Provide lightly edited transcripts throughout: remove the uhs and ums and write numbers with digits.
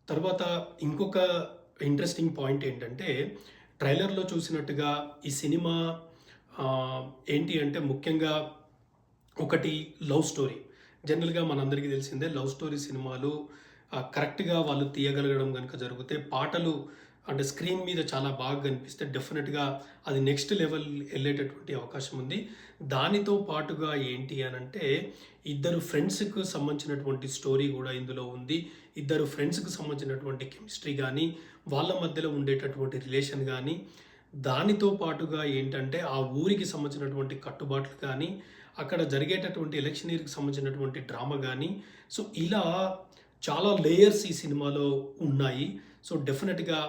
తర్వాత ఇంకొక interesting point ఏంటంటే, ట్రైలర్‌లో చూసినట్టుగా ఈ సినిమా ఏంటి అంటే ముఖ్యంగా ఒకటి లవ్ స్టోరీ. జనరల్‌గా మనందరికీ తెలిసిందే లవ్ స్టోరీ సినిమాలు కరెక్ట్‌గా వాళ్ళు తీయగలగడం గనుక జరిగితే పాటలు అంటే స్క్రీన్ మీద చాలా బాగా కనిపిస్తే డెఫినిట్‌గా అది నెక్స్ట్ లెవెల్ ఎళ్ళేటటువంటి అవకాశం ఉంది. దానితో పాటుగా ఏంటి అనంటే ఇద్దరు ఫ్రెండ్స్‌కి సంబంధించినటువంటి స్టోరీ గూడా ఇందులో ఉంది. ఇద్దరు ఫ్రెండ్స్‌కి సంబంధించినటువంటి కెమిస్ట్రీ గానీ, వాళ్ళ మధ్యలో ఉండేటటువంటి రిలేషన్ గానీ, దానితో పాటుగా ఏంటంటే ఆ ఊరికి సంబంధించినటువంటి కట్టుబాట్లు కానీ, అక్కడ జరిగేటటువంటి ఎలక్షనీర్‌కి సంబంధించినటువంటి డ్రామా గానీ, సో ఇలా చాలా లేయర్స్ ఈ సినిమాలో ఉన్నాయి. సో డెఫినిట్‌గా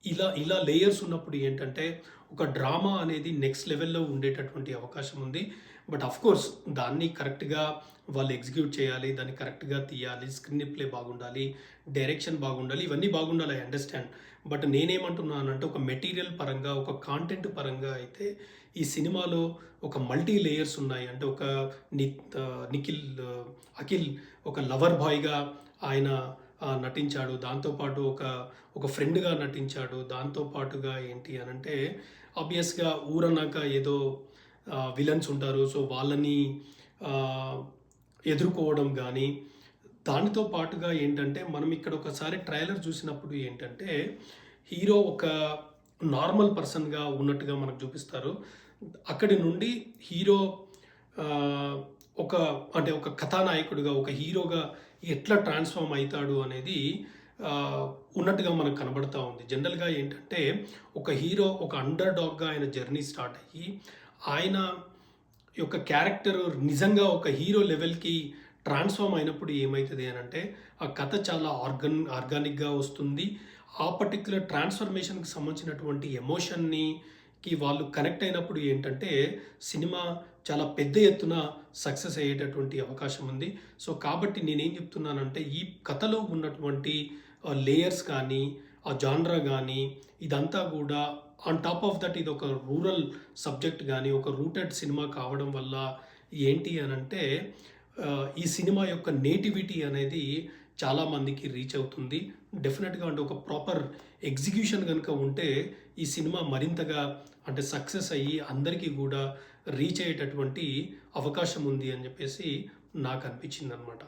ఇలా ఇలా లేయర్స్ ఉన్నప్పుడు ఏంటంటే, ఒక డ్రామా అనేది నెక్స్ట్ లెవెల్‌లో ఉండేటటువంటి అవకాశం ఉంది. బట్ ఆఫ్‌కోర్స్ దాన్ని కరెక్ట్‌గా వాళ్ళు ఎగ్జిక్యూట్ చేయాలి. దాన్ని కరెక్ట్‌గా తీయాలి. స్క్రీన్ ప్లే బాగుండాలి. డైరెక్షన్ బాగుండాలి. ఇవన్నీ బాగుండాలి. I understand. బట్ నేనేమంటున్నానంటే ఒక మెటీరియల్ పరంగా, ఒక కాంటెంట్ పరంగా అయితే ఈ సినిమాలో ఒక మల్టీ లేయర్స్ ఉన్నాయి. అంటే ఒక నిఖిల్ అఖిల్ ఒక లవర్ బాయ్‌గా ఆయన నటించాడు. దాంతో పాటు ఒక ఫ్రెండ్‌గా నటించాడు. దాంతో పాటుగా ఏంటి అనంటే ఆబ్వియస్‌గా ఊరన్నాక ఏదో విలన్స్ ఉంటారు. సో వాళ్ళని ఆహ్, ఎదుర్కోవడం గానీ, దానితో పాటుగా ఏంటంటే మనం ఇక్కడ ఒకసారి ట్రైలర్ చూసినప్పుడు ఏంటంటే హీరో ఒక నార్మల్ పర్సన్‌గా ఉన్నట్టుగా మనకు చూపిస్తారు. అక్కడి నుండి హీరో ఆహ్, ఒక అంటే ఒక కథానాయకుడిగా, ఒక హీరోగా ఎట్లా ట్రాన్స్‌ఫార్మ్ అయితాడు అనేది ఆహ్, ఉన్నట్టుగా మనకు కనబడతా ఉంది. జనరల్‌గా ఏంటంటే ఒక హీరో ఒక అండర్ డాగ్‌గా ఆయన జర్నీ స్టార్ట్ అయ్యి, ఆయన యొక్క క్యారెక్టర్ నిజంగా ఒక హీరో లెవెల్‌కి ట్రాన్స్‌ఫార్మ్ అయినప్పుడు ఏమైతది అనంటే, ఆ కథ చాలా ఆర్గానిక్‌గా వస్తుంది. ఆ పర్టిక్యులర్ ట్రాన్స్‌ఫర్మేషన్‌కి సంబంధించినటువంటి కి వాళ్ళు కనెక్ట్ అయినప్పుడు ఏంటంటే, సినిమా చాలా పెద్ద ఎత్తున సక్సెస్ అయ్యేటటువంటి అవకాశం ఉంది. సో, కాబట్టి నేనేం చెప్తున్నానంటే, ఈ కథలో ఉన్నటువంటి లేయర్స్ కానీ, ఆ జాన్రా గానీ, ఇదంతా గూడా ఆన్ టాప్ ఆఫ్ దట్ ఇదొక రూరల్ సబ్జెక్ట్ గానీ, ఒక రూటెడ్ సినిమా కావడం వల్ల ఏంటి అనంటే, ఈ సినిమా యొక్క నేటివిటీ అనేది చాలా మందికి రీచ్ అవుతుంది. డెఫినిట్‌గా అంటే ఒక ప్రాపర్ ఎగ్జిక్యూషన్ గనుక ఉంటే, ఈ సినిమా మరింతగా అంటే సక్సెస్ అయ్యి అందరికీ గూడా రీచ్ అయ్యేటటువంటి అవకాశం ఉంది అని జెప్పేసి నాకనిపించిందనమాట.